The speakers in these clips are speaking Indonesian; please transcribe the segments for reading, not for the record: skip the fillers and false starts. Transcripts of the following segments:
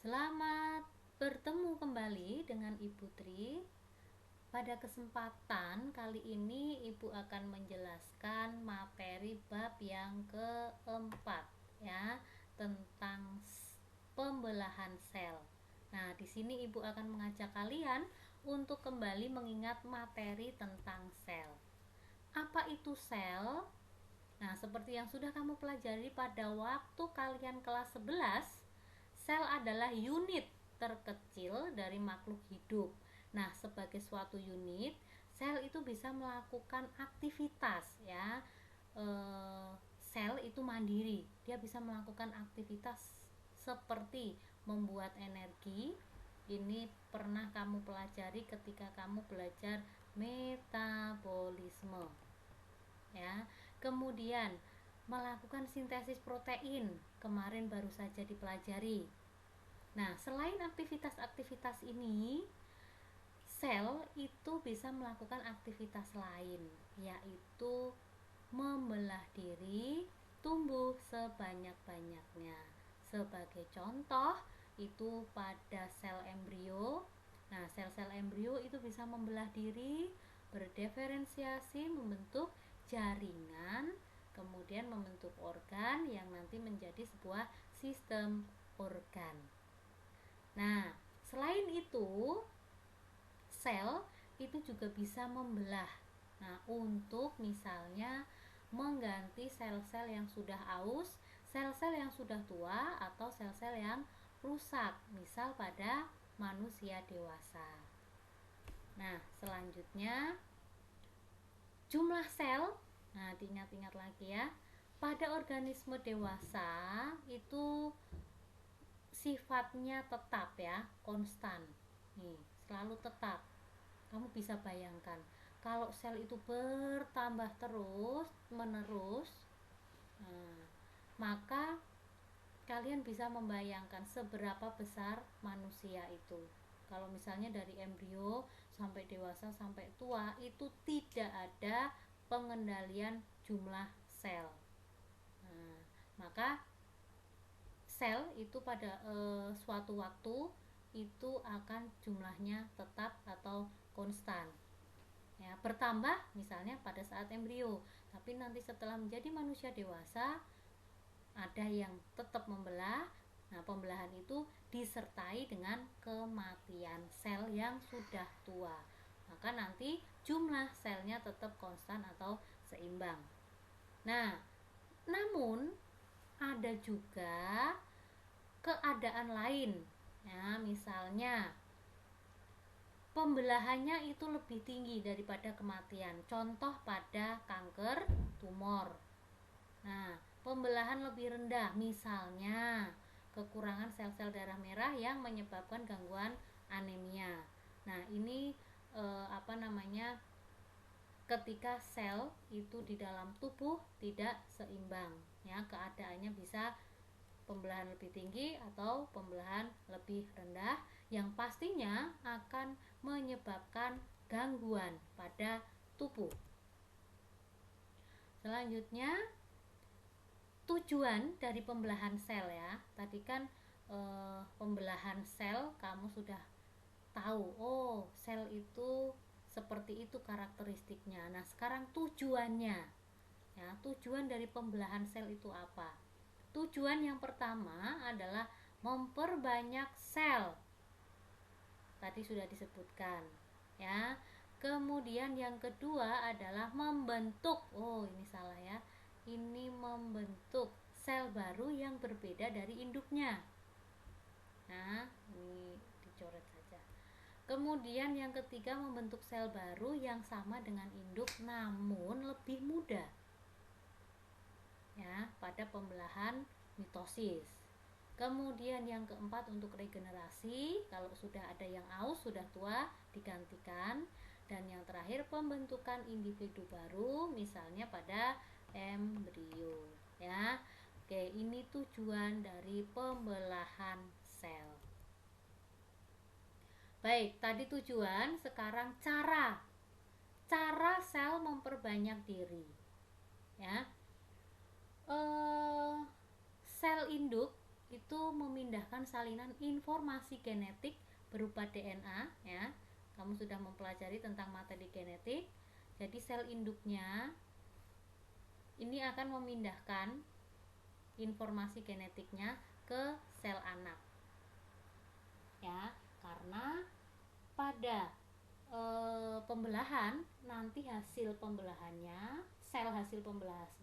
Selamat bertemu kembali dengan Ibu Tri. Pada kesempatan kali ini Ibu akan menjelaskan materi bab yang keempat ya, tentang pembelahan sel. Nah, di sini Ibu akan mengajak kalian untuk kembali mengingat materi tentang sel. Apa itu sel? Nah, seperti yang sudah kamu pelajari pada waktu kalian kelas 11, sel adalah unit terkecil dari makhluk hidup. Nah, sebagai suatu unit, sel itu bisa melakukan aktivitas ya. Sel itu mandiri, dia bisa melakukan aktivitas seperti membuat energi. Ini pernah kamu pelajari ketika kamu belajar metabolisme ya. Kemudian melakukan sintesis protein, kemarin baru saja dipelajari. Nah, selain aktivitas-aktivitas ini, sel itu bisa melakukan aktivitas lain, yaitu membelah diri, tumbuh sebanyak-banyaknya. Sebagai contoh, itu pada sel embrio. Nah, sel-sel embrio itu bisa membelah diri, berdiferensiasi, membentuk jaringan, kemudian membentuk organ yang nanti menjadi sebuah sistem organ. Nah, selain itu, sel itu juga bisa membelah. Nah, untuk misalnya mengganti sel-sel yang sudah aus, sel-sel yang sudah tua, atau sel-sel yang rusak, misal pada manusia dewasa. Nah, selanjutnya jumlah sel. Nah, diingat-ingat lagi ya. Pada organisme dewasa itu sifatnya tetap ya, konstan. Nih, selalu tetap. Kamu bisa bayangkan, kalau sel itu bertambah terus menerus, maka kalian bisa membayangkan seberapa besar manusia itu. Kalau misalnya dari embrio sampai dewasa sampai tua, itu tidak ada pengendalian jumlah sel. Maka sel itu pada suatu waktu itu akan jumlahnya tetap atau konstan ya, bertambah misalnya pada saat embrio, tapi nanti setelah menjadi manusia dewasa ada yang tetap membelah. Nah, pembelahan itu disertai dengan kematian sel yang sudah tua, maka nanti jumlah selnya tetap konstan atau seimbang. Nah, namun ada juga keadaan lain ya, misalnya pembelahannya itu lebih tinggi daripada kematian, contoh pada kanker tumor. Nah, pembelahan lebih rendah, misalnya kekurangan sel-sel darah merah yang menyebabkan gangguan anemia. Nah, ini ketika sel itu di dalam tubuh tidak seimbang ya, keadaannya bisa pembelahan lebih tinggi atau pembelahan lebih rendah, yang pastinya akan menyebabkan gangguan pada tubuh. Selanjutnya, tujuan dari pembelahan sel ya. Tadi kan pembelahan sel kamu sudah tahu, oh sel itu seperti itu karakteristiknya. Nah, sekarang tujuannya ya, tujuan dari pembelahan sel itu apa? Tujuan yang pertama adalah memperbanyak sel. Tadi sudah disebutkan ya. Kemudian yang kedua adalah membentuk, oh ini salah ya, ini membentuk sel baru yang berbeda dari induknya. Nah, ini dicoret saja. Kemudian yang ketiga, membentuk sel baru yang sama dengan induk namun lebih muda ya, pada pembelahan mitosis. Kemudian yang keempat, untuk regenerasi, kalau sudah ada yang aus, sudah tua, digantikan. Dan yang terakhir, pembentukan individu baru, misalnya pada embrio ya. Oke, ini tujuan dari pembelahan sel. Baik, tadi tujuan, sekarang cara sel memperbanyak diri ya. Sel induk itu memindahkan salinan informasi genetik berupa DNA ya. Kamu sudah mempelajari tentang materi genetik. Jadi sel induknya ini akan memindahkan informasi genetiknya ke sel anak. Ya, karena pada pembelahan nanti hasil pembelahannya, sel hasil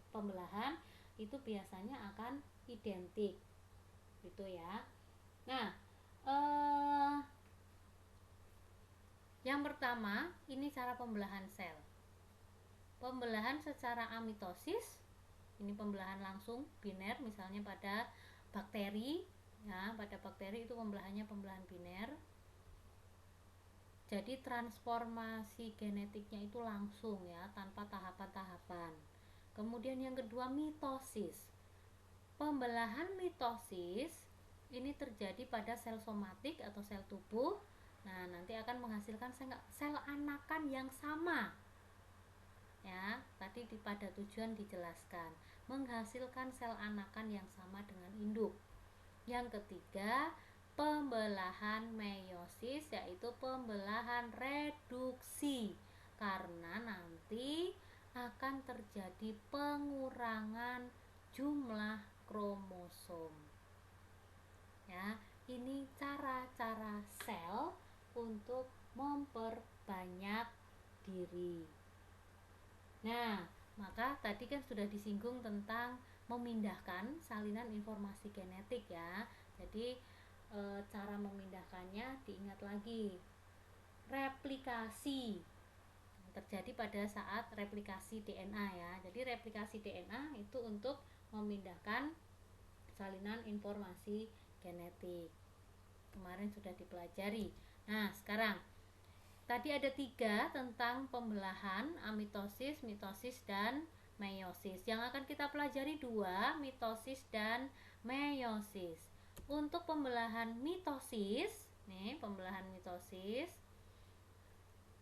pembelahan itu biasanya akan identik gitu ya. Nah, yang pertama ini cara pembelahan sel. Pembelahan secara amitosis, ini pembelahan langsung biner, misalnya pada bakteri ya, pada bakteri itu pembelahannya pembelahan biner. Jadi transformasi genetiknya itu langsung ya, tanpa tahapan-tahapan. Kemudian yang kedua mitosis. Pembelahan mitosis ini terjadi pada sel somatik atau sel tubuh. Nah, nanti akan menghasilkan sel anakan yang sama. Ya, tadi pada tujuan dijelaskan, menghasilkan sel anakan yang sama dengan induk. Yang ketiga, pembelahan meiosis, yaitu pembelahan reduksi, karena nanti akan terjadi pengurangan jumlah kromosom. Ya, ini cara-cara sel untuk memperbanyak diri. Nah, maka tadi kan sudah disinggung tentang memindahkan salinan informasi genetik ya. Jadi cara memindahkannya diingat lagi. Replikasi terjadi pada saat replikasi DNA ya. Jadi replikasi DNA itu untuk memindahkan salinan informasi genetik. Kemarin sudah dipelajari. Nah, sekarang tadi ada 3 tentang pembelahan, amitosis, mitosis, dan meiosis. Yang akan kita pelajari 2, mitosis dan meiosis. Untuk pembelahan mitosis, pembelahan mitosis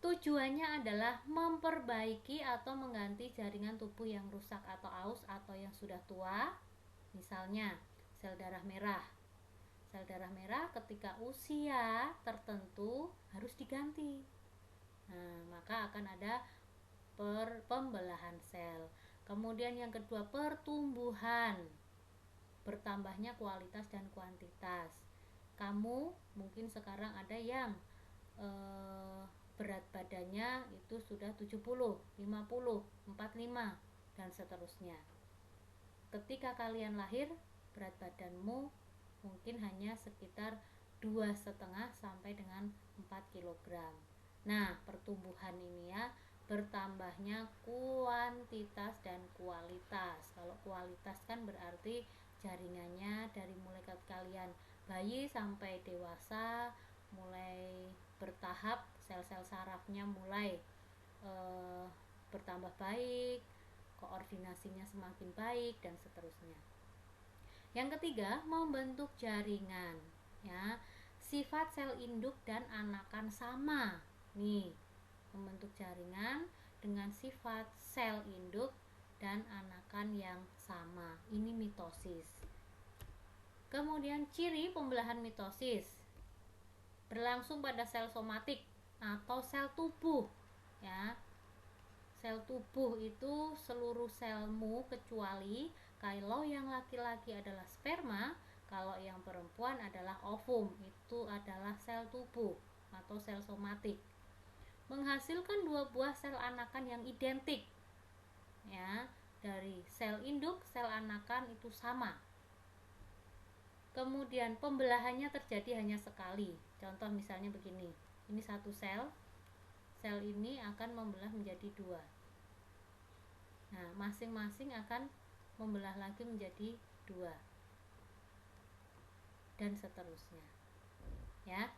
tujuannya adalah memperbaiki atau mengganti jaringan tubuh yang rusak atau aus atau yang sudah tua. Misalnya, sel darah merah. Sel darah merah ketika usia tertentu harus diganti. Nah, maka akan ada pembelahan sel. Kemudian yang kedua, pertumbuhan. Bertambahnya kualitas dan kuantitas. Kamu mungkin sekarang ada yang berat badannya itu sudah 70, 50, 45 dan seterusnya. Ketika kalian lahir, berat badanmu mungkin hanya sekitar 2,5 sampai dengan 4 kg. Nah, pertumbuhan ini ya, bertambahnya kuantitas dan kualitas. Kalau kualitas kan berarti jaringannya dari mulai kalian bayi sampai dewasa, mulai bertahap, sel-sel sarafnya mulai bertambah baik, koordinasinya semakin baik dan seterusnya. Yang ketiga, membentuk jaringan ya. Sifat sel induk dan anakan sama. Nih, membentuk jaringan dengan sifat sel induk dan anakan yang sama. Ini mitosis. Kemudian ciri pembelahan mitosis berlangsung pada sel somatik atau sel tubuh ya. Sel tubuh itu seluruh selmu kecuali kalau yang laki-laki adalah sperma, kalau yang perempuan adalah ovum, itu adalah sel tubuh atau sel somatik. Menghasilkan 2 buah sel anakan yang identik. Ya, dari sel induk, sel anakan itu sama. Kemudian pembelahannya terjadi hanya sekali. Contoh misalnya begini. Ini satu sel. Sel ini akan membelah menjadi 2. Nah, masing-masing akan membelah lagi menjadi 2 dan seterusnya ya.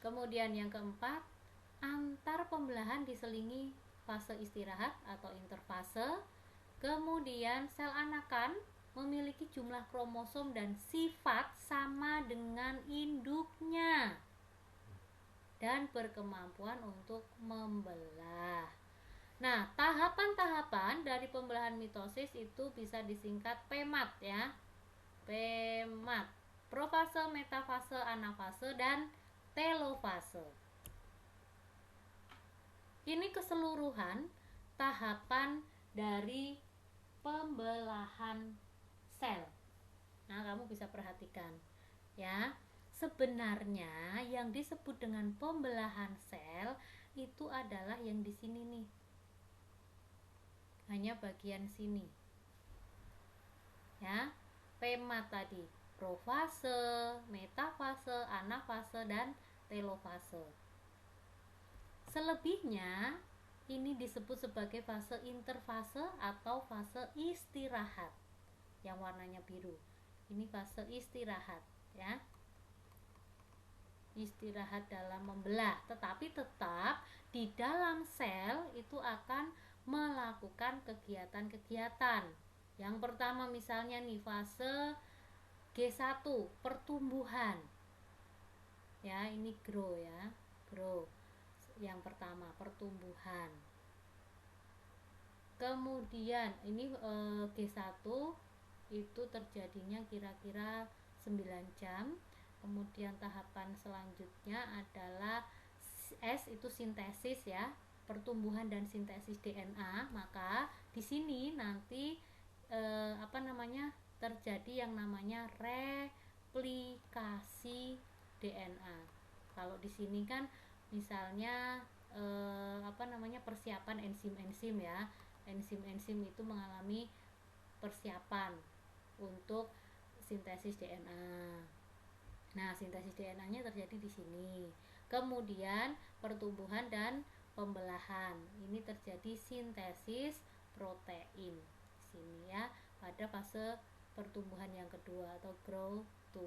Kemudian yang keempat, antar pembelahan diselingi fase istirahat atau interfase. Kemudian sel anakan memiliki jumlah kromosom dan sifat sama dengan induknya dan berkemampuan untuk membelah. Nah, tahapan-tahapan dari pembelahan mitosis itu bisa disingkat PEMAT ya. Pemat. Profase, metafase, anafase, dan telofase. Ini keseluruhan tahapan dari pembelahan sel. Nah, kamu bisa perhatikan ya. Sebenarnya yang disebut dengan pembelahan sel itu adalah yang di sini nih. Hanya bagian sini. Ya. Pemat tadi, profase, metafase, anafase, dan telofase. Selebihnya ini disebut sebagai fase interfase atau fase istirahat. Yang warnanya biru. Ini fase istirahat, ya. Istirahat dalam membelah, tetapi tetap di dalam sel itu akan melakukan kegiatan-kegiatan. Yang pertama misalnya nih fase G1, pertumbuhan. Ya, ini grow ya, grow. Yang pertama pertumbuhan. Kemudian ini G1 itu terjadinya kira-kira 9 jam. Kemudian tahapan selanjutnya adalah S, itu sintesis ya, pertumbuhan dan sintesis DNA. Maka di sini nanti terjadi yang namanya replikasi DNA. Kalau di sini kan misalnya persiapan enzim-enzim ya. Enzim-enzim itu mengalami persiapan untuk sintesis DNA. Nah, sintesis DNA-nya terjadi di sini. Kemudian pertumbuhan dan pembelahan. Ini terjadi sintesis protein di sini ya, pada fase pertumbuhan yang kedua atau growth 2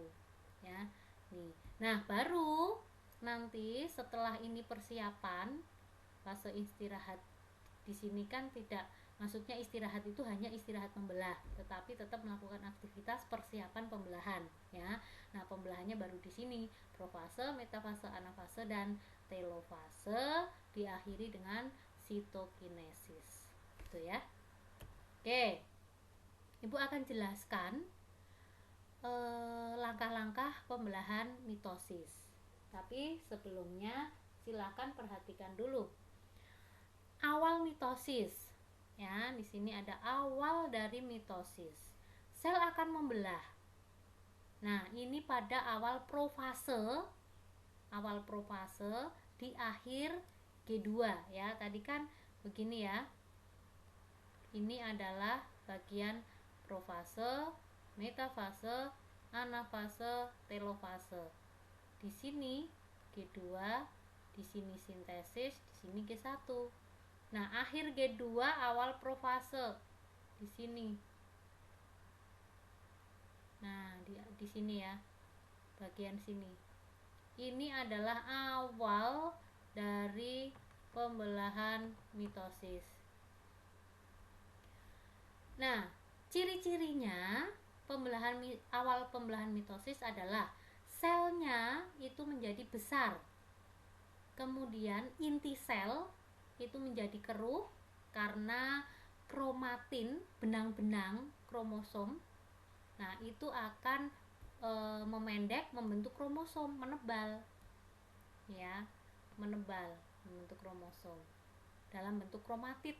ya. Nih. Nah, baru nanti setelah ini persiapan fase istirahat. Di sini kan tidak, maksudnya istirahat itu hanya istirahat membelah, tetapi tetap melakukan aktivitas persiapan pembelahan ya. Nah, pembelahannya baru di sini, profase, metafase, anafase, dan telofase, diakhiri dengan sitokinesis. Gitu ya. Oke. Ibu akan jelaskan langkah-langkah pembelahan mitosis. Tapi sebelumnya silakan perhatikan dulu awal mitosis. Ya, di sini ada awal dari mitosis. Sel akan membelah. Nah, ini pada awal profase di akhir G2 ya. Tadi kan begini ya. Ini adalah bagian profase, metafase, anafase, telofase. Di sini G2, di sini sintesis, di sini G1. Nah, akhir G2 awal profase di sini. Nah, di sini ya. Bagian sini. Ini adalah awal dari pembelahan mitosis. Nah, ciri-cirinya awal pembelahan mitosis adalah selnya itu menjadi besar. Kemudian inti sel itu menjadi keruh karena kromatin, benang-benang kromosom. Nah, itu akan memendek, membentuk kromosom, menebal. Ya, menebal, membentuk kromosom dalam bentuk kromatid.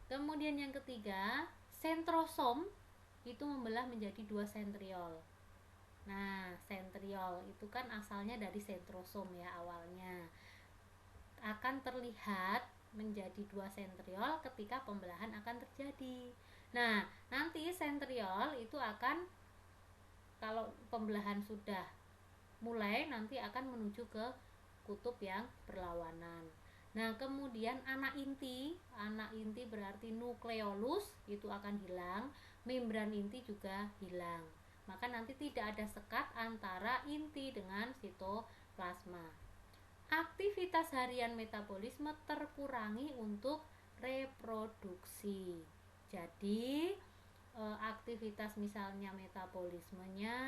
Kemudian yang ketiga, sentrosom itu membelah menjadi 2 sentriol. Nah, sentriol itu kan asalnya dari sentrosom ya awalnya. Akan terlihat menjadi 2 sentriol ketika pembelahan akan terjadi. Nah, nanti sentriol itu akan, kalau pembelahan sudah mulai, nanti akan menuju ke kutub yang berlawanan. Nah, kemudian anak inti berarti nukleolus itu akan hilang, membran inti juga hilang. Maka nanti tidak ada sekat antara inti dengan sitoplasma. Aktivitas harian metabolisme terkurangi untuk reproduksi. Jadi, aktivitas misalnya metabolismenya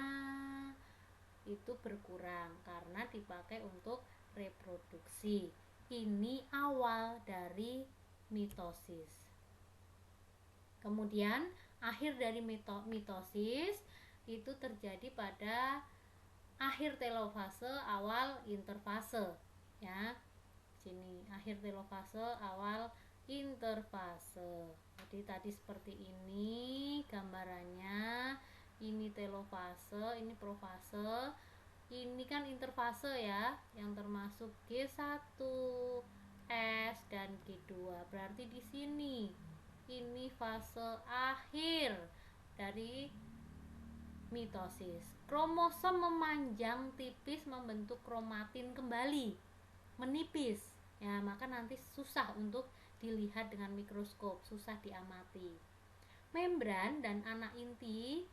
itu berkurang karena dipakai untuk reproduksi. Ini awal dari mitosis. Kemudian akhir dari mitosis itu terjadi pada akhir telofase awal interfase ya. Sini akhir telofase awal interfase. Jadi tadi seperti ini gambarannya. Ini telofase, ini profase, ini kan interfase ya, yang termasuk G1, S dan G2. Berarti di sini ini fase akhir dari mitosis. Kromosom memanjang tipis membentuk kromatin kembali, menipis. Ya, maka nanti susah untuk dilihat dengan mikroskop, susah diamati. Membran dan anak inti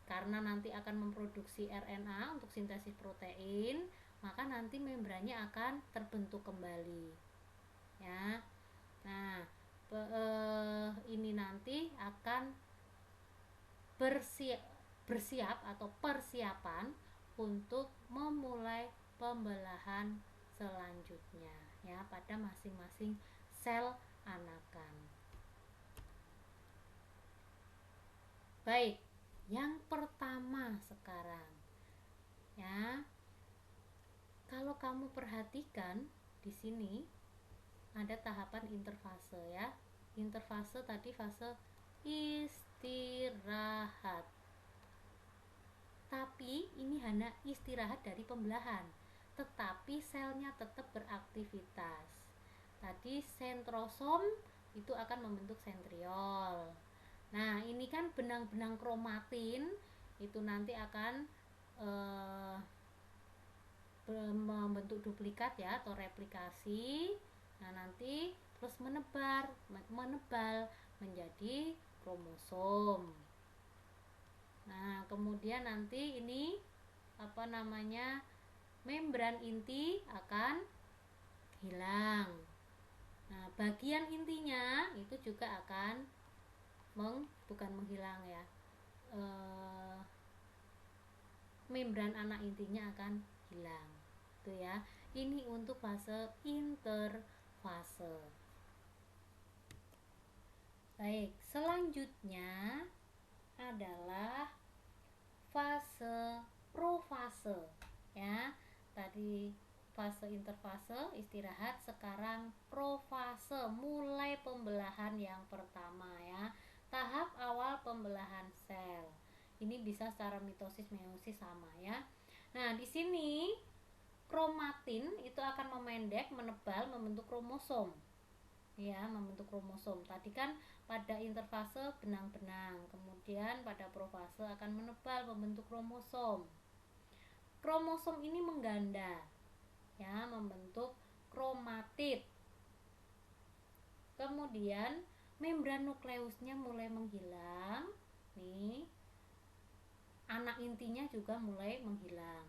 karena nanti akan memproduksi RNA untuk sintesis protein, maka nanti membrannya akan terbentuk kembali. Ya. Nah, ini nanti akan bersiap atau persiapan untuk memulai pembelahan selanjutnya ya pada masing-masing sel anakan. Baik, yang pertama sekarang ya, kalau kamu perhatikan di sini ada tahapan interfase ya. Interfase tadi fase istirahat, tapi ini hanya istirahat dari pembelahan, tetapi selnya tetap beraktivitas. Tadi sentrosom itu akan membentuk sentriol. Nah, ini kan benang-benang kromatin itu nanti akan membentuk duplikat ya atau replikasi. Nah, nanti terus menebal menjadi kromosom. Nah, kemudian nanti ini membran inti akan hilang. Nah, bagian intinya itu juga akan bukan menghilang ya. Membran anak intinya akan hilang. Itu ya. Ini untuk fase interfase. Baik, selanjutnya adalah fase profase ya. Tadi fase interfase istirahat, sekarang profase mulai pembelahan yang pertama ya. Tahap awal pembelahan sel. Ini bisa secara mitosis meiosis sama ya. Nah, di sini kromatin itu akan memendek, menebal, membentuk kromosom. Ya, membentuk kromosom. Tadi kan pada interfase benang-benang, kemudian pada profase akan menebal, membentuk kromosom. Kromosom ini mengganda ya, membentuk kromatid. Kemudian membran nukleusnya mulai menghilang nih, anak intinya juga mulai menghilang.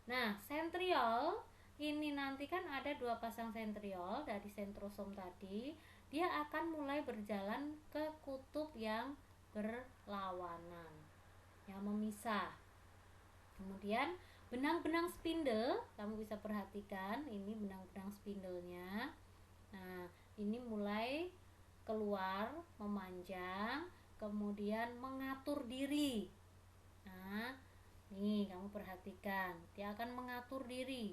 Nah, sentriol ini nanti kan ada 2 pasang sentriol dari sentrosom tadi, dia akan mulai berjalan ke kutub yang berlawanan, yang memisah. Kemudian benang-benang spindle, kamu bisa perhatikan ini benang-benang spindlenya. Nah, ini mulai keluar, memanjang, kemudian mengatur diri. Nah, nih kamu perhatikan, dia akan mengatur diri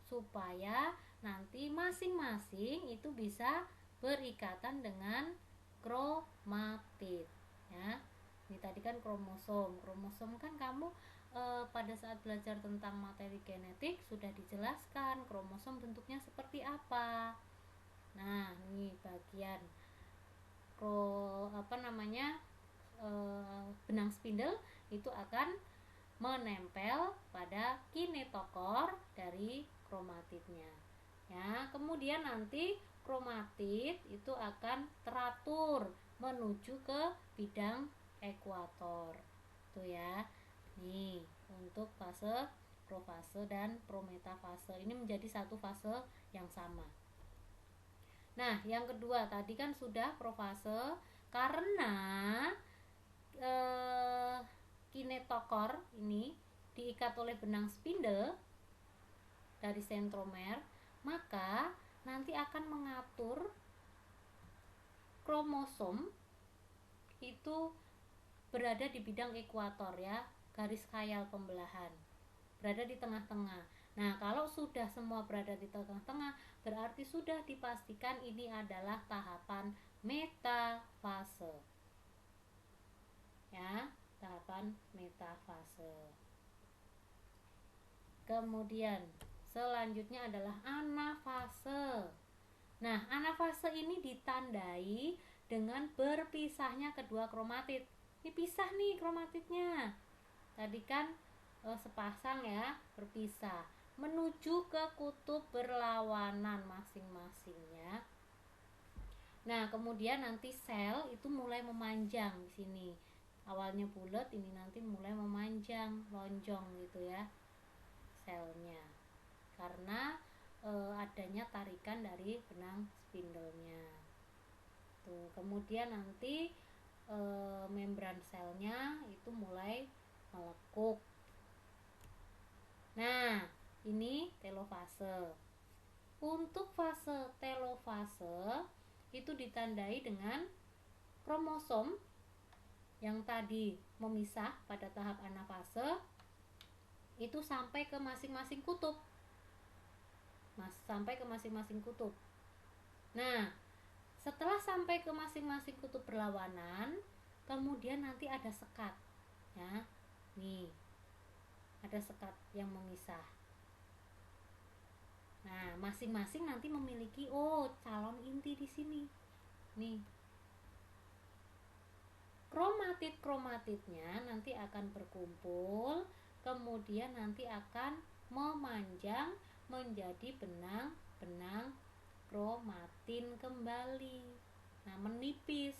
supaya nanti masing-masing itu bisa berikatan dengan kromatid ya. Ini tadi kan kromosom kan kamu pada saat belajar tentang materi genetik sudah dijelaskan kromosom bentuknya seperti apa. Nah, ini bagian benang spindle itu akan menempel pada kinetokor dari kromatidnya ya. Kemudian nanti kromatid itu akan teratur menuju ke bidang ekuator tuh ya. Nih untuk fase profase dan prometafase ini menjadi satu fase yang sama. Nah, yang kedua tadi kan sudah profase, karena kinetokor ini diikat oleh benang spindle dari sentromer, maka nanti akan mengatur kromosom itu berada di bidang ekuator ya, garis khayal pembelahan, berada di tengah-tengah. Nah, kalau sudah semua berada di tengah-tengah, berarti sudah dipastikan ini adalah tahapan metafase. Ya, tahapan metafase. Kemudian selanjutnya adalah anafase. Nah, anafase ini ditandai dengan berpisahnya kedua kromatid. Ini pisah nih kromatidnya. Tadi kan sepasang ya, berpisah menuju ke kutub berlawanan masing-masingnya. Nah, kemudian nanti sel itu mulai memanjang di sini. Awalnya bulat, ini nanti mulai memanjang, lonjong gitu ya selnya. Karena adanya tarikan dari benang spindlenya. Tuh, kemudian nanti membran selnya itu mulai melekuk. Nah, ini telofase. Untuk fase telofase itu ditandai dengan kromosom yang tadi memisah pada tahap anafase itu sampai ke masing-masing kutub. Sampai ke masing-masing kutub. Nah, setelah sampai ke masing-masing kutub berlawanan, kemudian nanti ada sekat. Ya. Nih. Ada sekat yang memisah. Nah, masing-masing nanti memiliki calon inti di sini. Nih. Kromatid-kromatidnya nanti akan berkumpul, kemudian nanti akan memanjang menjadi benang-benang kromatin kembali. Nah, menipis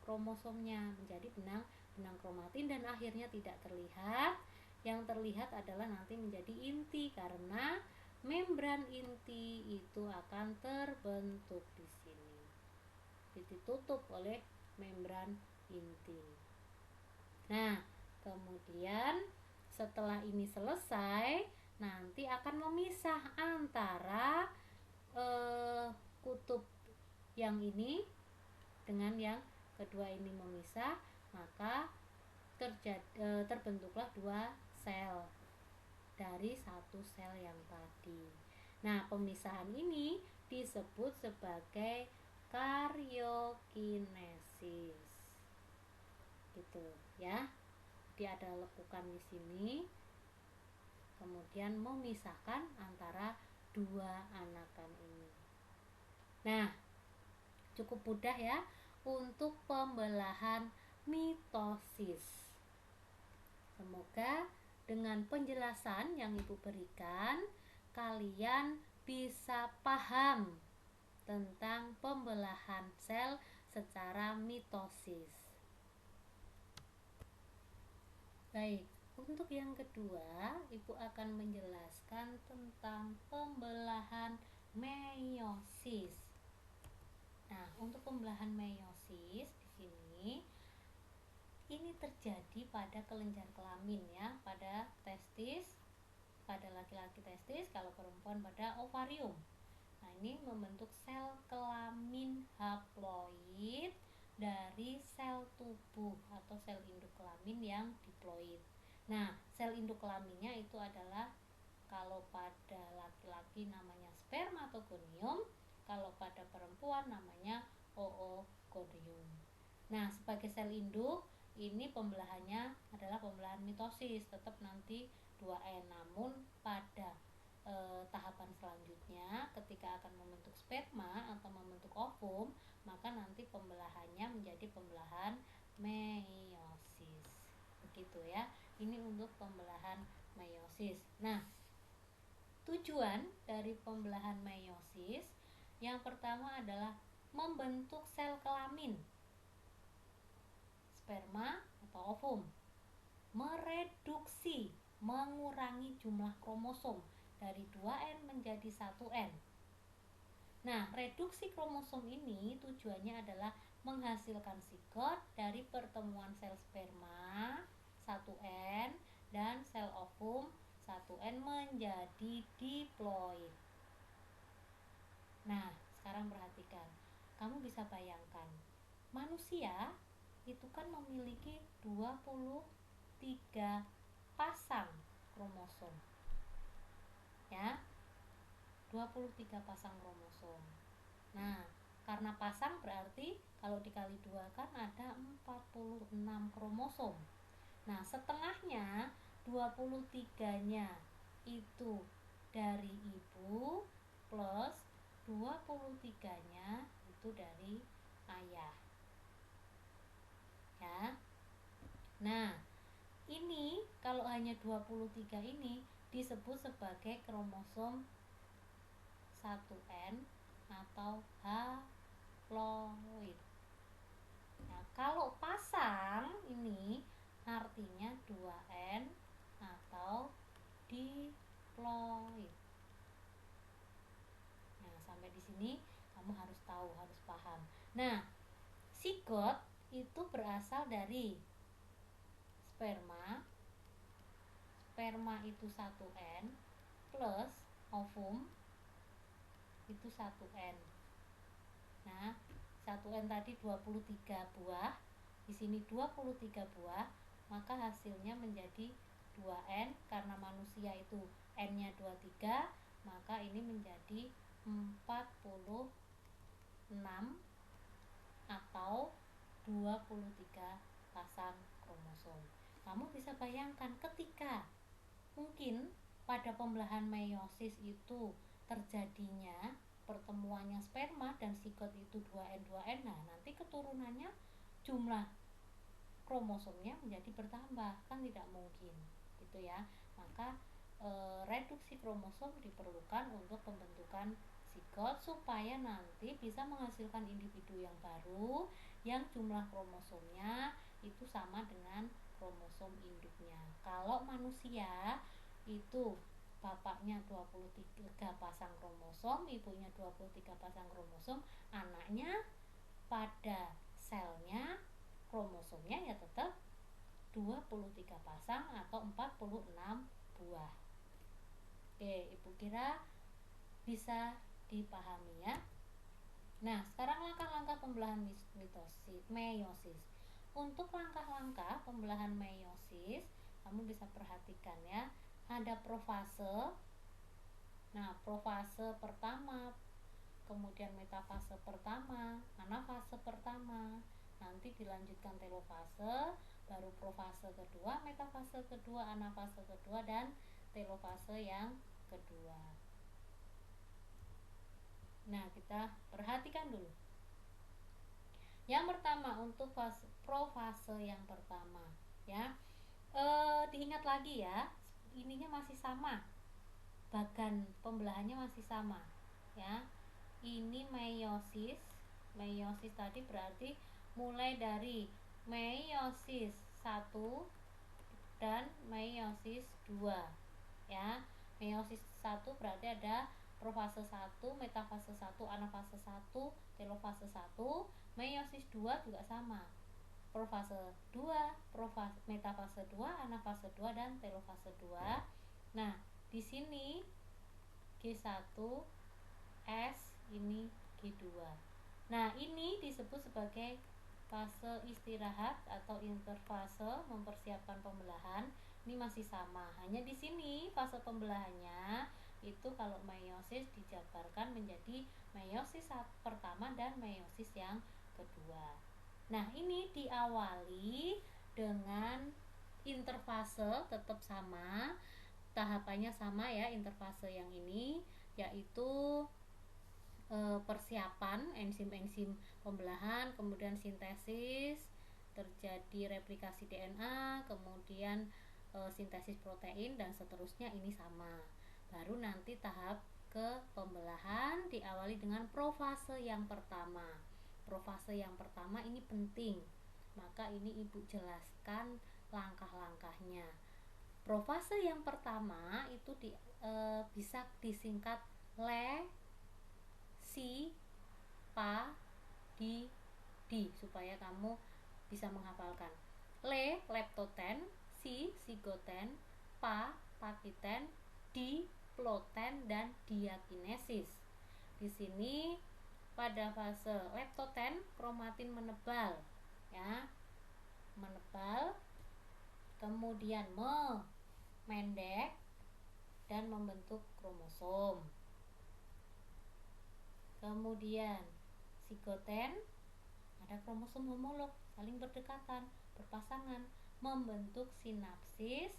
kromosomnya menjadi benang-benang kromatin dan akhirnya tidak terlihat. Yang terlihat adalah nanti menjadi inti karena membran inti itu akan terbentuk di sini. Ditutup oleh membran inti. Nah, kemudian setelah ini selesai, nanti akan memisah antara kutub yang ini dengan yang kedua ini memisah, maka terbentuklah dua sel dari satu sel yang tadi. Nah, pemisahan ini disebut sebagai karyokinesis. Gitu ya. Jadi ada lekukan di sini. Kemudian memisahkan antara dua anakan ini. Nah, cukup mudah ya untuk pembelahan mitosis. Semoga dengan penjelasan yang Ibu berikan, kalian bisa paham tentang pembelahan sel secara mitosis. Baik, untuk yang kedua, Ibu akan menjelaskan tentang pembelahan meiosis. Nah, untuk pembelahan meiosis di sini ini terjadi pada kelenjar kelamin ya, pada testis, pada laki-laki testis, kalau perempuan pada ovarium. Nah, ini membentuk sel kelamin haploid dari sel tubuh atau sel induk kelamin yang diploid. Nah, sel induk kelaminnya itu adalah kalau pada laki-laki namanya spermatogonium, kalau pada perempuan namanya oogonium. Nah, sebagai sel induk ini pembelahannya adalah pembelahan mitosis, tetap nanti 2N. Namun pada tahapan selanjutnya ketika akan membentuk sperma atau membentuk ovum, maka nanti pembelahannya menjadi pembelahan meiosis. Begitu ya. Ini untuk pembelahan meiosis. Nah, tujuan dari pembelahan meiosis yang pertama adalah membentuk sel kelamin sperma atau ovum, mereduksi, mengurangi jumlah kromosom dari 2N menjadi 1N. Nah, reduksi kromosom ini tujuannya adalah menghasilkan zigot dari pertemuan sel sperma 1N dan sel ovum 1N menjadi diploid. Nah, sekarang perhatikan. kamu bisa bayangkan, manusia itu kan memiliki 23 pasang kromosom, ya, 23 pasang kromosom. Nah, karena pasang berarti kalau dikali 2 kan ada 46 kromosom. Nah, setengahnya 23-nya itu dari ibu plus 23-nya itu dari ayah. Ya. Nah, ini kalau hanya 23 ini disebut sebagai kromosom 1N atau haploid. Nah, kalau pasang ini artinya 2N atau diploid. Nah, sampai di sini kamu harus tahu, harus paham. Nah, zigot itu berasal dari sperma. Sperma itu 1N plus ovum itu 1N. Nah, 1N tadi 23 buah, di sini 23 buah, maka hasilnya menjadi 2N. Karena manusia itu N-nya 23, maka ini menjadi 46 atau 23 pasang kromosom. Kamu bisa bayangkan ketika mungkin pada pembelahan meiosis itu terjadinya pertemuannya sperma dan zigot itu 2N. Nah, nanti keturunannya jumlah kromosomnya menjadi bertambah, kan tidak mungkin gitu ya. Maka reduksi kromosom diperlukan untuk pembentukan zigot supaya nanti bisa menghasilkan individu yang baru yang jumlah kromosomnya itu sama dengan kromosom induknya. Kalau manusia itu bapaknya 23 pasang kromosom, ibunya 23 pasang kromosom, anaknya pada selnya kromosomnya ya tetap 23 pasang atau 46 buah. Oke, Ibu kira bisa dipahami ya. Nah, sekarang langkah-langkah pembelahan meiosis. Untuk langkah-langkah pembelahan meiosis, kamu bisa perhatikan ya. Ada profase. Nah, profase pertama, kemudian metafase pertama, anafase pertama, nanti dilanjutkan telofase, baru profase kedua, metafase kedua, anafase kedua, dan telofase yang kedua. Nah, kita perhatikan dulu. Yang pertama untuk profase yang pertama, ya. Diingat lagi ya, ininya masih sama, bagan pembelahannya masih sama, ya. Ini meiosis. Meiosis tadi berarti mulai dari meiosis 1 dan meiosis 2, ya. Meiosis 1 berarti ada profase 1, metafase 1, anafase 1, telofase 1. Meiosis 2 juga sama. Profase 2, metafase 2, anafase 2, dan telofase 2. Nah, di sini G1, S, ini G2. Nah, ini disebut sebagai fase istirahat atau interfase mempersiapkan pembelahan. Ini masih sama, hanya di sini fase pembelahannya itu kalau meiosis dijabarkan menjadi meiosis pertama dan meiosis yang kedua. Nah, ini diawali dengan interfase, tetap sama, tahapannya sama ya. Interfase yang ini yaitu persiapan enzim-enzim pembelahan, kemudian sintesis, terjadi replikasi DNA, kemudian sintesis protein, dan seterusnya. Ini sama. Baru nanti tahap ke pembelahan diawali dengan profase yang pertama. Profase yang pertama ini penting, maka ini Ibu jelaskan langkah-langkahnya. Profase yang pertama itu bisa disingkat si, pa, di, supaya kamu bisa menghafalkan. Leptoten, si, sigoten, pa, pakiten, di, ploten, dan diakinesis. Di sini pada fase leptoten kromatin menebal, ya, menebal, kemudian memendek dan membentuk kromosom. Kemudian sigoten, ada kromosom homolog saling berdekatan, berpasangan, membentuk sinapsis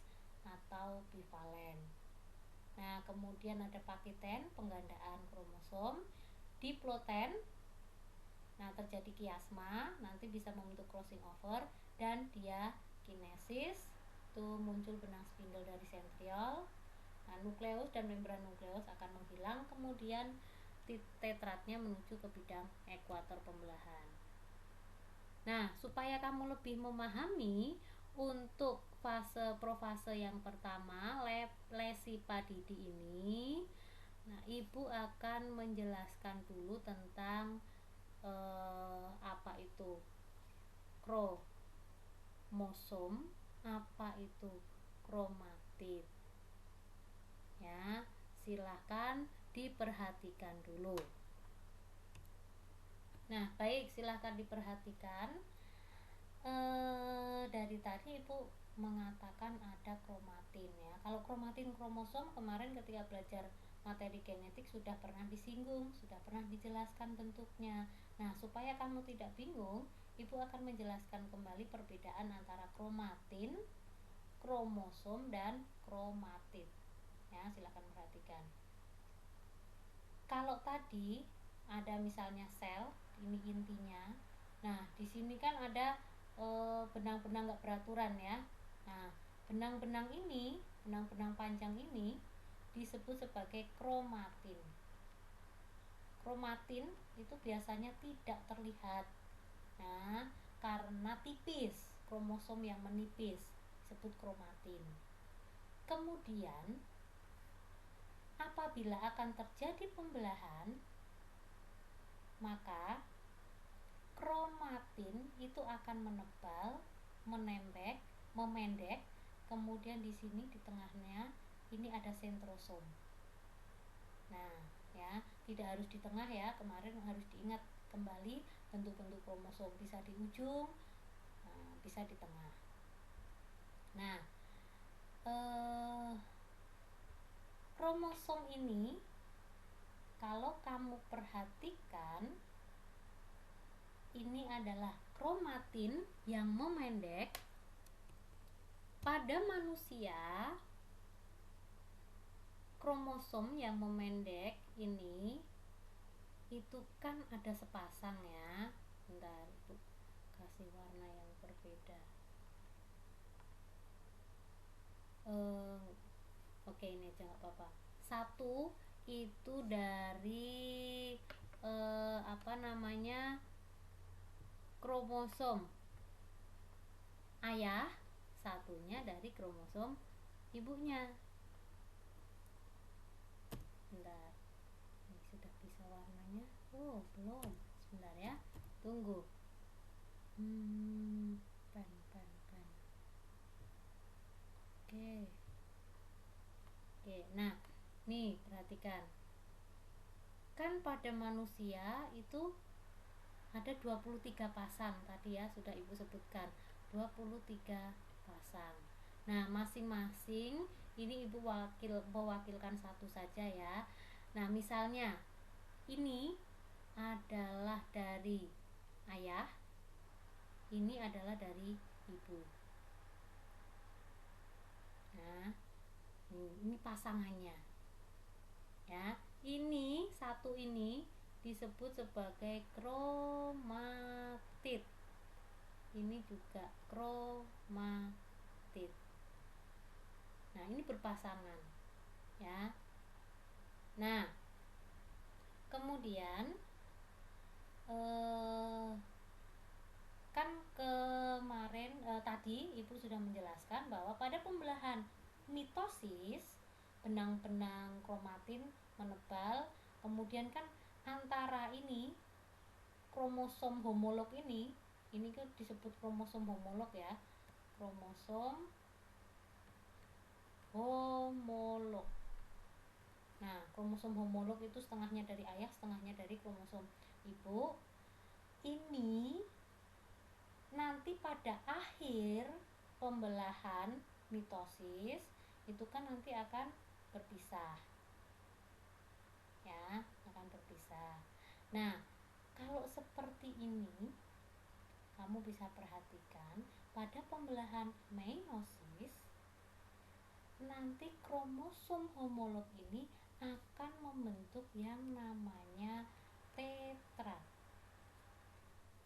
atau bivalen. Nah, kemudian ada pakiten, penggandaan kromosom, diploten, nah terjadi kiasma, nanti bisa membentuk crossing over, dan diakinesis, itu muncul benang spindle dari sentriol. Nah, nukleus dan membran nukleus akan menghilang, kemudian tetradnya menuju ke bidang ekuator pembelahan. Nah, supaya kamu lebih memahami, untuk profase yang pertama, lesipadidi ini, nah, ibu akan menjelaskan dulu tentang apa itu kromosom, apa itu kromatid. Ya, silahkan diperhatikan dulu. Nah, baik, silahkan diperhatikan. Dari tadi ibu mengatakan ada kromatin, ya. Kalau kromatin kromosom kemarin ketika belajar materi genetik sudah pernah disinggung, sudah pernah dijelaskan bentuknya. Nah, supaya kamu tidak bingung, ibu akan menjelaskan kembali perbedaan antara kromatin, kromosom, dan kromatid. Ya, silakan perhatikan. Kalau tadi ada misalnya sel, ini intinya. Nah, di sini kan ada benang-benang nggak beraturan, ya. Nah, benang-benang ini, benang-benang panjang ini disebut sebagai kromatin. Kromatin itu biasanya tidak terlihat. Nah, karena tipis, kromosom yang menipis disebut kromatin. Kemudian apabila akan terjadi pembelahan, maka kromatin itu akan menebal, menembek, memendek, kemudian di sini di tengahnya ini ada sentrosom. Nah, ya, tidak harus di tengah, ya. Kemarin harus diingat kembali bentuk-bentuk kromosom, bisa di ujung, bisa di tengah. Nah, kromosom ini kalau kamu perhatikan, ini adalah kromatin yang memendek. Pada manusia, kromosom yang memendek ini itu kan ada sepasang, ya. Bentar, Ibu kasih warna yang berbeda. Oke, ini aja nggak apa-apa. Satu itu dari kromosom ayah, satunya dari kromosom ibunya. Bentar, ini sudah bisa warnanya? Oh, belum. Sebentar, ya, tunggu. Pen. Oke, nah, nih perhatikan. Kan pada manusia itu ada 23 pasang tadi, ya, sudah ibu sebutkan 23 pasang. Nah, masing-masing ini ibu mewakilkan satu saja, ya. Nah, misalnya ini adalah dari ayah, ini adalah dari ibu. Nah, ini pasangannya, ya. Ini satu ini disebut sebagai kromatid. Ini juga kromatid. Nah, ini berpasangan, ya. Nah, kemudian kan kemarin tadi ibu sudah menjelaskan bahwa pada pembelahan mitosis, benang-benang kromatin menebal, kemudian kan antara ini kromosom homolog ini kan disebut kromosom homolog, ya. Kromosom homolog. Nah, kromosom homolog itu setengahnya dari ayah, setengahnya dari kromosom Ibu, ini nanti pada akhir pembelahan mitosis itu kan nanti akan berpisah, ya, akan berpisah. Nah, kalau seperti ini kamu bisa perhatikan pada pembelahan meiosis nanti kromosom homolog ini akan membentuk yang namanya tetrat,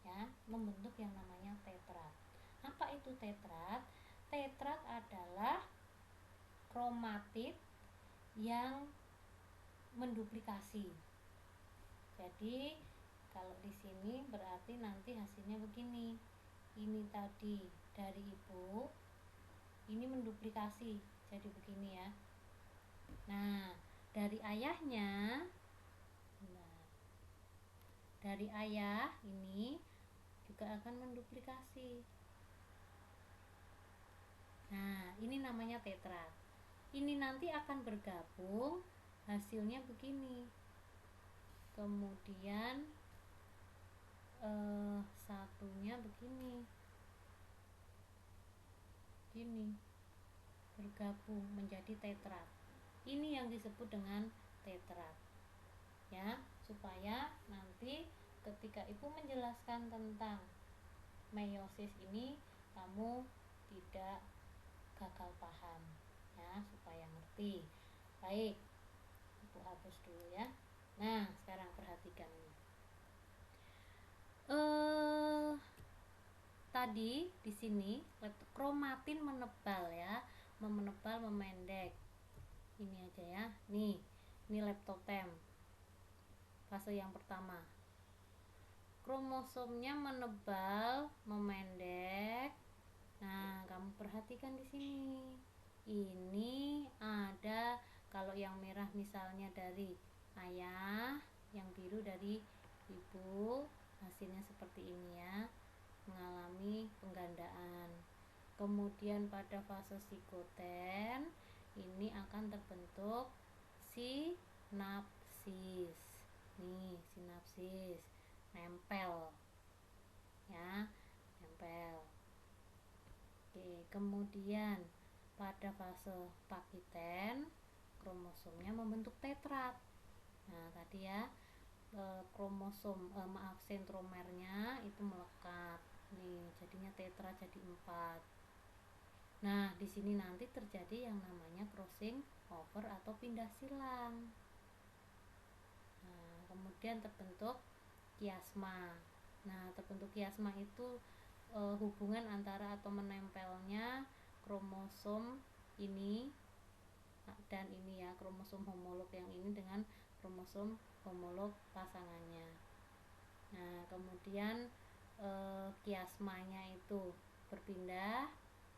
ya, membentuk yang namanya tetrat. Apa itu tetrat? Tetrat adalah kromatid yang menduplikasi. Jadi kalau di sini berarti nanti hasilnya begini. Ini tadi dari ibu, ini menduplikasi jadi begini ya. Nah, dari ayahnya, nah, dari ayah ini juga akan menduplikasi. Nah, ini namanya tetrat. Ini nanti akan bergabung, hasilnya begini. Kemudian satunya begini, gini, bergabung menjadi tetrat. Ini yang disebut dengan tetrat, ya, supaya nanti ketika ibu menjelaskan tentang meiosis ini kamu tidak gagal paham, ya, supaya ngerti. Baik, ibu hapus dulu ya. Nah, sekarang perhatikan ini. Tadi di sini kromatin menebal ya, menebal memendek. Ini aja ya. Nih, ini leptotem. Fase yang pertama. Kromosomnya menebal, memendek. Nah, kamu perhatikan di sini. Ini ada, kalau yang merah misalnya dari ayah, yang biru dari ibu. Hasilnya seperti ini ya, mengalami penggandaan. Kemudian pada fase psikoten ini akan terbentuk sinapsis. Nih, sinapsis nempel ya, nempel. Oke, kemudian pada fase pakiten kromosomnya membentuk tetrat. Nah, tadi ya, kromosom sentromernya itu melekat. Nih, jadinya tetra jadi 4. Nah, di sini nanti terjadi yang namanya crossing over atau pindah silang. Nah, kemudian terbentuk kiasma. Nah, terbentuk kiasma itu hubungan antara atau menempelnya kromosom ini dan ini ya, kromosom homolog yang ini dengan kromosom homolog pasangannya. Nah, kemudian kiasmanya itu berpindah.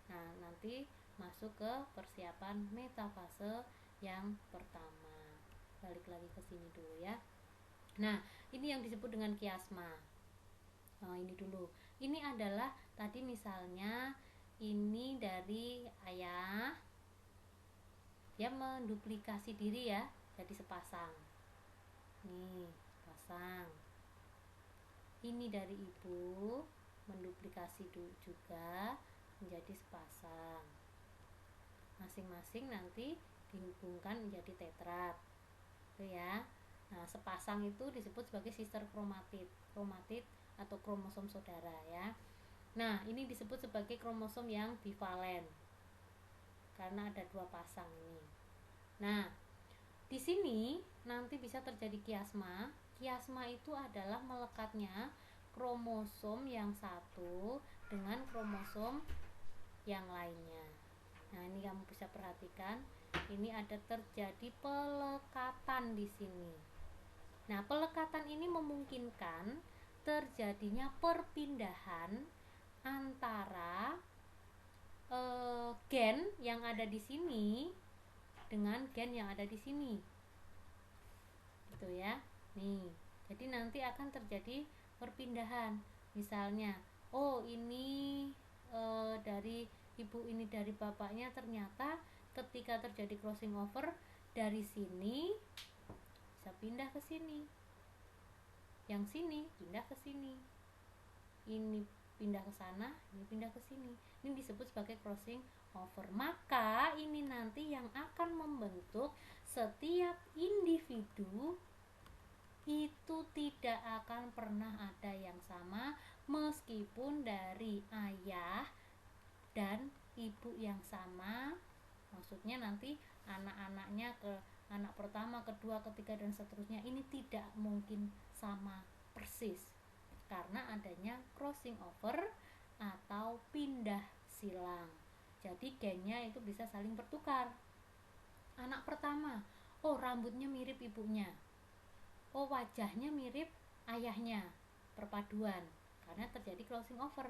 Nah, nanti masuk ke persiapan metafase yang pertama. Balik lagi ke sini dulu ya. Nah, ini yang disebut dengan kiasma. Nah, ini dulu. Ini adalah tadi misalnya ini dari ayah, dia menduplikasi diri ya, jadi sepasang. Nih, sepasang. Ini dari ibu, menduplikasi juga menjadi sepasang. Masing-masing nanti dihubungkan menjadi tetrat. Itu ya. Nah, sepasang itu disebut sebagai sister kromatid. Kromatid atau kromosom saudara ya. Nah, ini disebut sebagai kromosom yang bivalen karena ada 2 pasang ini. Nah, di sini nanti bisa terjadi kiasma. Kiasma itu adalah melekatnya kromosom yang satu dengan kromosom yang lainnya. Nah, ini kamu bisa perhatikan, ini ada terjadi pelekatan di sini. Nah, pelekatan ini memungkinkan terjadinya perpindahan antara gen yang ada di sini dengan gen yang ada di sini. Gitu ya. Nih, jadi nanti akan terjadi perpindahan. Misalnya, oh ini dari ibu ini dari bapaknya, ternyata ketika terjadi crossing over dari sini bisa pindah ke sini. yang sini pindah ke sini, ini pindah ke sana, ini pindah ke sini. Ini disebut sebagai crossing over. Maka ini nanti yang akan membentuk setiap individu itu tidak akan pernah ada yang sama, meskipun dari ayah dan ibu yang sama. Maksudnya nanti anak-anaknya ke anak pertama, kedua, ketiga dan seterusnya ini tidak mungkin sama persis karena adanya crossing over atau pindah silang. Jadi gennya itu bisa saling bertukar. Anak pertama, oh rambutnya mirip ibunya, oh wajahnya mirip ayahnya, perpaduan karena terjadi crossing over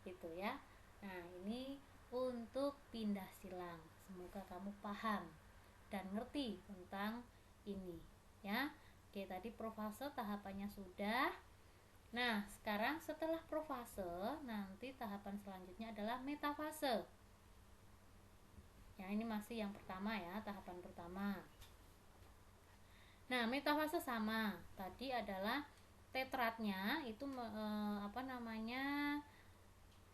gitu ya. Nah ini untuk pindah silang, semoga kamu paham dan ngerti tentang ini ya. Oke, tadi profase tahapannya sudah. Nah sekarang setelah profase, nanti tahapan selanjutnya adalah metafase ya. Ini masih yang pertama ya, tahapan pertama. Nah, metafase sama. Tadi adalah tetradnya itu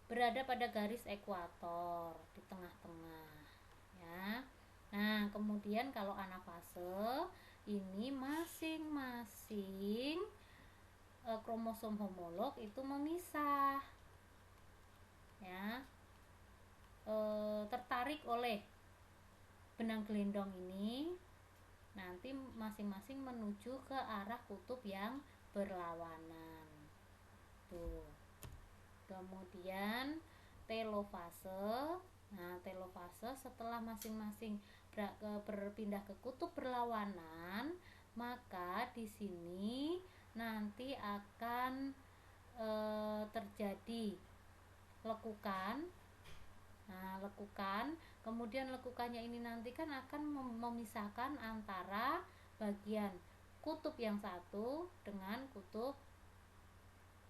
berada pada garis ekuator di tengah-tengah ya. Nah, kemudian kalau anafase ini masing-masing kromosom homolog itu memisah ya. Tertarik oleh benang gelendong ini nanti masing-masing menuju ke arah kutub yang berlawanan. Tuh. Kemudian telofase. Nah, telofase setelah masing-masing berpindah ke kutub berlawanan, maka di sini nanti akan terjadi lekukan. Nah, lekukan, kemudian lekukannya ini nanti kan akan memisahkan antara bagian kutub yang satu dengan kutub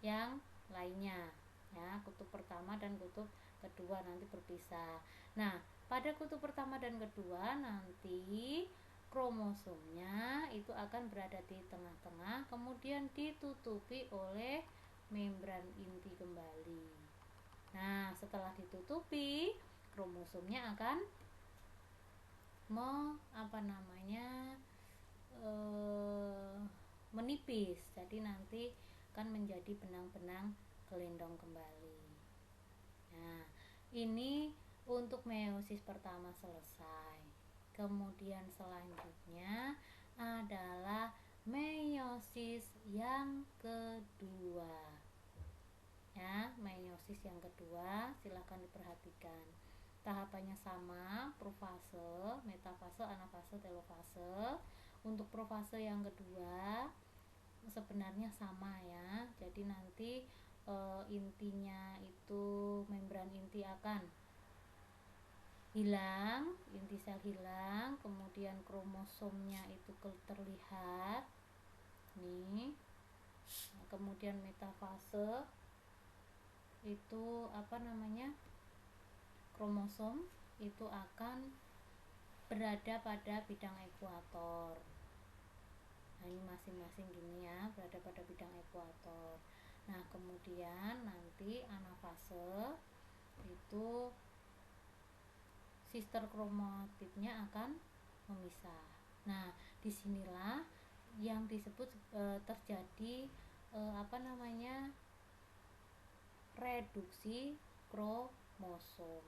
yang lainnya ya. Kutub pertama dan kutub kedua nanti berpisah. Nah, pada kutub pertama dan kedua nanti kromosomnya itu akan berada di tengah-tengah, kemudian ditutupi oleh membran inti kembali. Nah, setelah ditutupi, kromosomnya akan menipis. Jadi nanti akan menjadi benang-benang gelendong kembali. Nah, ini untuk meiosis pertama selesai. Kemudian selanjutnya adalah meiosis yang kedua. Ya, meiosis yang kedua silahkan diperhatikan. Tahapannya sama, profase, metafase, anafase, telofase. Untuk profase yang kedua sebenarnya sama ya. Jadi nanti intinya itu membran inti akan hilang, inti sel hilang, kemudian kromosomnya itu terlihat nih. Nah, kemudian metafase itu kromosom itu akan berada pada bidang ekuator. Nah, ini masing-masing gini ya, berada pada bidang ekuator. Nah, kemudian nanti anafase itu sister kromotipnya akan memisah. Nah, disinilah yang disebut terjadi reduksi kromosom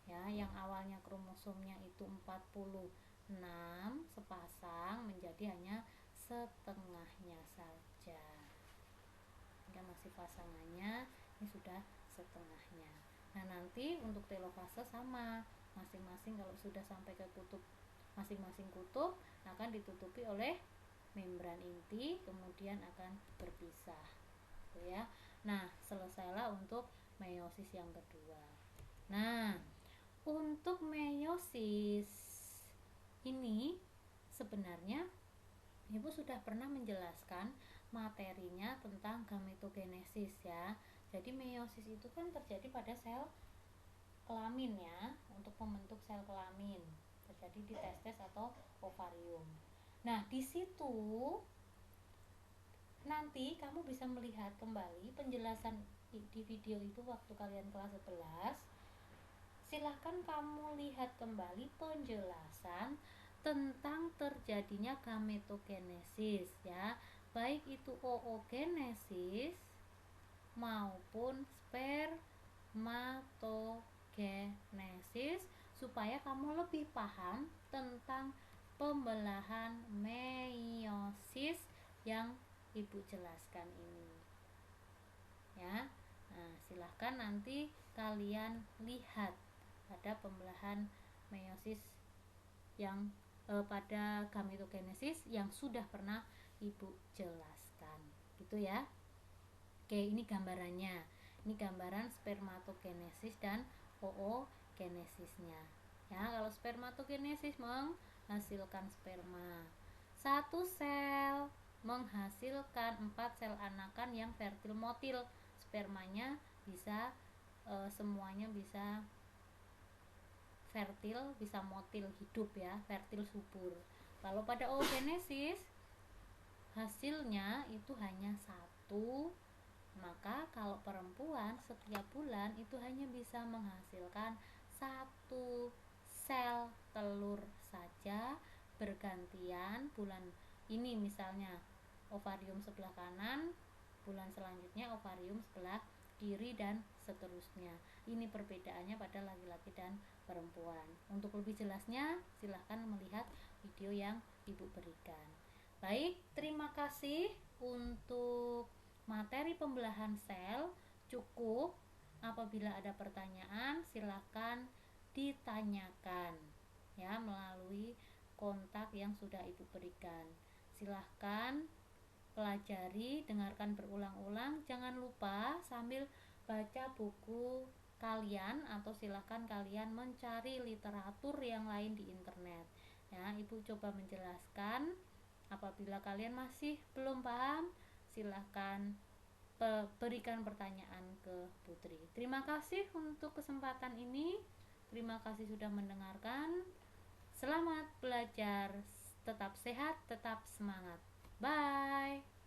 ya. Yang awalnya kromosomnya itu 46 sepasang menjadi hanya setengahnya saja. Ini masih pasangannya, ini sudah setengahnya. Nah, nanti untuk telofase sama, masing-masing kalau sudah sampai ke kutub, masing-masing kutub akan ditutupi oleh membran inti, kemudian akan berpisah ya. Nah, selesailah untuk meiosis yang kedua. Nah, untuk meiosis ini sebenarnya Ibu sudah pernah menjelaskan materinya tentang gametogenesis ya. Jadi meiosis itu kan terjadi pada sel kelamin ya, untuk membentuk sel kelamin. Terjadi di testes atau ovarium. Nah, di situ nanti kamu bisa melihat kembali penjelasan di video itu waktu kalian kelas 11. Silahkan kamu lihat kembali penjelasan tentang terjadinya gametogenesis ya, baik itu oogenesis maupun spermatogenesis, supaya kamu lebih paham tentang pembelahan meiosis yang ibu jelaskan ini ya. Nah, silahkan nanti kalian lihat pada pembelahan meiosis yang pada gametogenesis yang sudah pernah ibu jelaskan gitu ya. Oke, ini gambarannya. Ini gambaran spermatogenesis dan oogenesisnya. Ya, kalau spermatogenesis menghasilkan sperma. Satu sel menghasilkan 4 sel anakan yang fertil motil. Spermanya bisa semuanya bisa fertil, bisa motil, hidup ya, fertil subur. Kalau pada oogenesis hasilnya itu hanya satu, maka kalau perempuan setiap bulan itu hanya bisa menghasilkan satu sel telur saja, bergantian. Bulan ini misalnya ovarium sebelah kanan, bulan selanjutnya ovarium sebelah kiri, dan seterusnya. Ini perbedaannya pada laki-laki dan perempuan. Untuk lebih jelasnya silahkan melihat video yang ibu berikan. Baik, terima kasih untuk materi pembelahan sel. Cukup. Apabila ada pertanyaan silahkan ditanyakan ya melalui kontak yang sudah ibu berikan. Silahkan pelajari, dengarkan berulang-ulang. Jangan lupa sambil baca buku kalian, atau silahkan kalian mencari literatur yang lain di internet ya. Ibu coba menjelaskan. Apabila kalian masih belum paham, silahkan berikan pertanyaan ke Putri. Terima kasih untuk kesempatan ini. Terima kasih sudah mendengarkan. Selamat belajar, tetap sehat, tetap semangat. Bye.